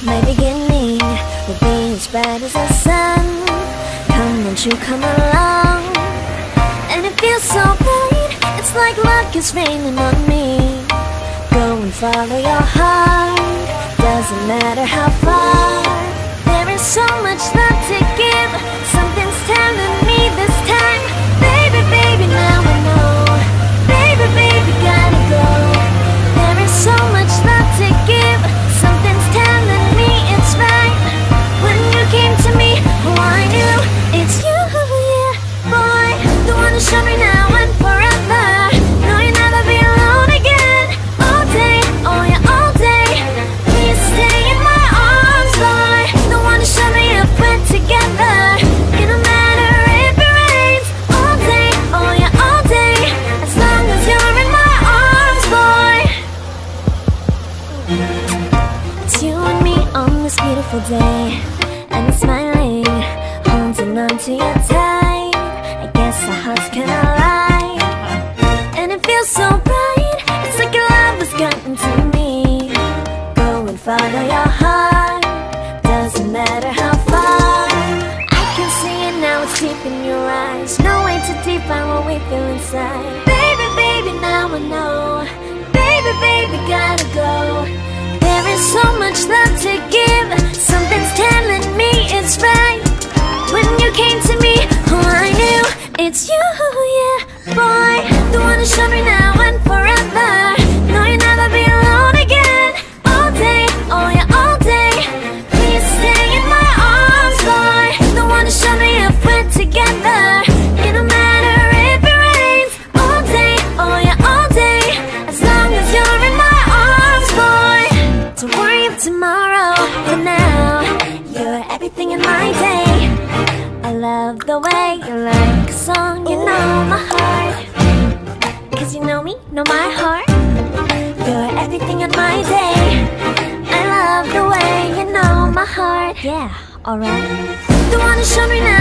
My beginning will be as bright as the sun. Come, won't you come along? And it feels so bright, it's like luck is raining on me. Go and follow your heart, doesn't matter how far. There is so much love to give, something's telling me this time. Baby, baby, now I know. Baby, baby, gotta go. There is so much love to give, something's telling me it's right. When you came to me, oh I knew it's you, yeah, boy. The one to show me now and forever. No, you'll never be alone again. All day, oh yeah, all day. Please stay in my arms, boy. The one to show me if we're together. It don't matter if it rains. All day, oh yeah, all day. As long as you're in my arms, boy. It's you and me on this beautiful day, and it's smiling, holding on to you tight. I guess our hearts can align, and it feels so bright. It's like your love has gotten to me. Go and follow your heart, doesn't matter how far. I can see it now, it's deep in your eyes. No way to define what we feel inside. Baby, baby, now I know. Baby, baby, gotta go. There is so much love to give, something's telling me it's right. When you came to me, oh I knew it's you, yeah, boy. The one to show me now and forever. No, you'll never be alone again. All day, oh yeah, all day. Please stay in my arms, boy. The one to show me if we're together. It don't matter if it rains. All day, oh yeah, all day. As long as you're in my arms, boy. Don't worry of tomorrow, for now you're everything in my day. I love the way you like a song, you know my heart. Cause you know me, know my heart. You're everything in my day. I love the way you know my heart. Yeah, alright. The one to show me now